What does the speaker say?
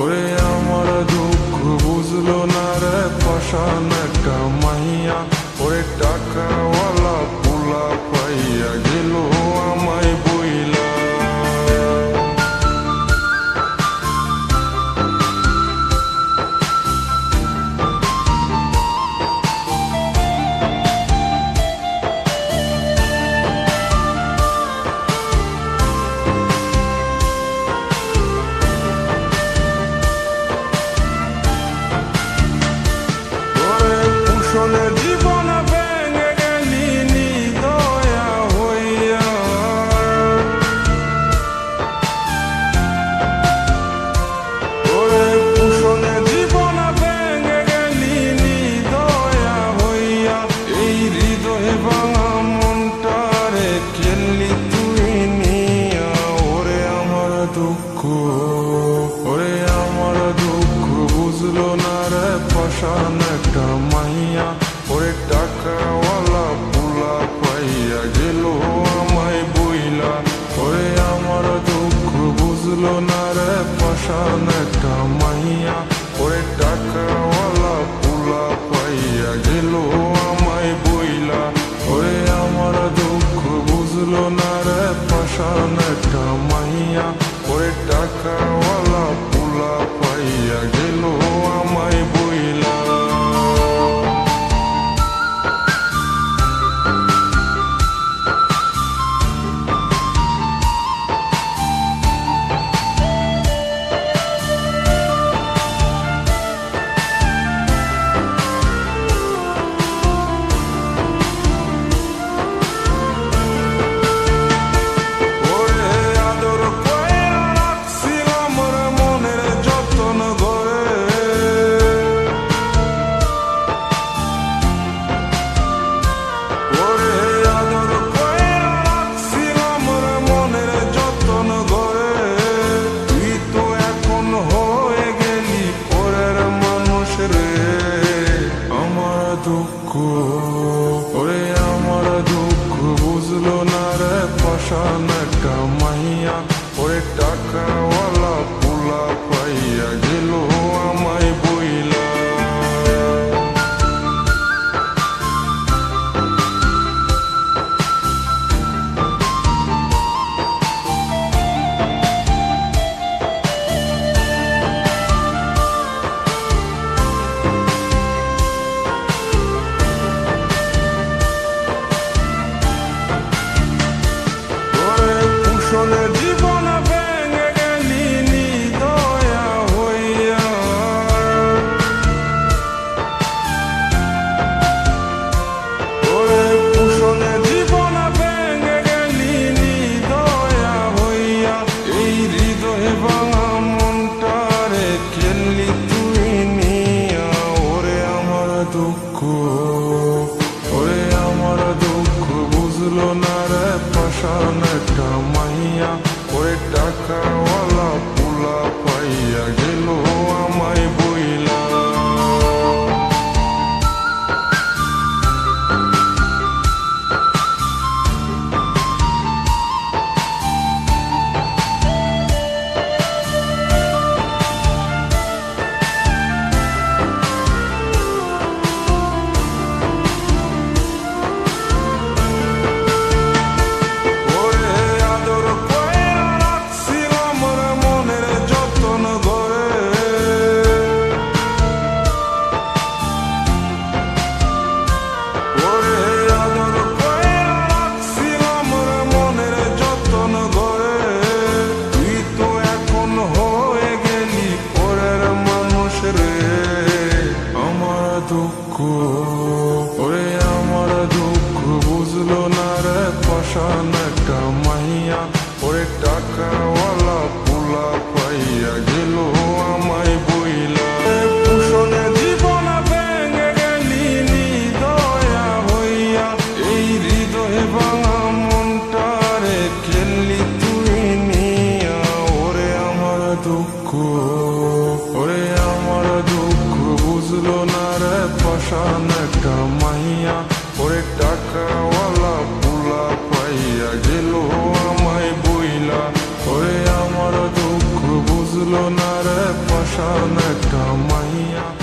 ওরে আমার দুঃখ বুঝলো না রে পাষাণ একটা মাইয়া, ওরে টাকাওয়ালা পোলা পাইয়া গেল আমায় বইলা। জীবন ভেঙে গেলি নিদয়া হইয়া, ওরে পুষণে জীবন ভেঙে গেলি নিদয়া হইয়া। এই হৃদয় ভাঙা মনটারে খেললি তুই নিয়া, ওরে আমার দুঃখ, ওরে আমার দুঃখ বুঝলো না রে পাষাণ একটা মাইয়া, ওরে টাকাওয়ালা পোলা পাইয়া গেল আমায় বইলা। ওরে আমার দুঃখ বুঝলো না রে পাষাণ একটা মাইয়া, ওরে টাকাওয়ালা পোলা পাইয়া গেল আমায় বইলা। ওরে আমার দুঃখ বুঝলো না রে পাষাণ একটা মাইয়া, ওরে টাকাওয়ালা পোলা পাইয়া গেল আমায় বইলা। ওরে আমার দুঃখ বুঝলো না রে পাষাণ একটা মাইয়া, ওরে টাকাওয়ালা পোলা পাইয়া গেল আমায় বইলা। জীবন ভেঙে গেলি নিদয়া হইয়া, ওরে পুষণে জীবন ভেঙে গেলি নিদয়া হইয়া। এই হৃদয় ভাঙা মনটারে খেললি তুই নিয়া, ওরে আমার দুঃখ, ওরে আমার দুঃখ বুঝলো না রে পাষাণ একটা মাইয়া, ওরে টাকাওয়ালা পোলা পাইয়া গেল আমায় বইলা। ওরে আমার দুঃখ বুঝলো না রে পাষাণ একটা মাইয়া, ওরে টাকাওয়ালা পোলা পাইয়া গেল আমায় বইলা। পুষণে জীবন ভেঙে গেলি নিদয়া হইয়া, এই হৃদয় ভাঙা মনটারে খেললি তুই নিয়া, ওরে আমার দুঃখ, ওরে আমার দুঃখ বুঝলো না রে পাষাণ একটা মাইয়া, ওরে টাকাওয়ালা পোলা পাইয়া গেল আমায় বইলা। ওরে আমার দুঃখ বুঝলো পাশান একটা মাইয়া।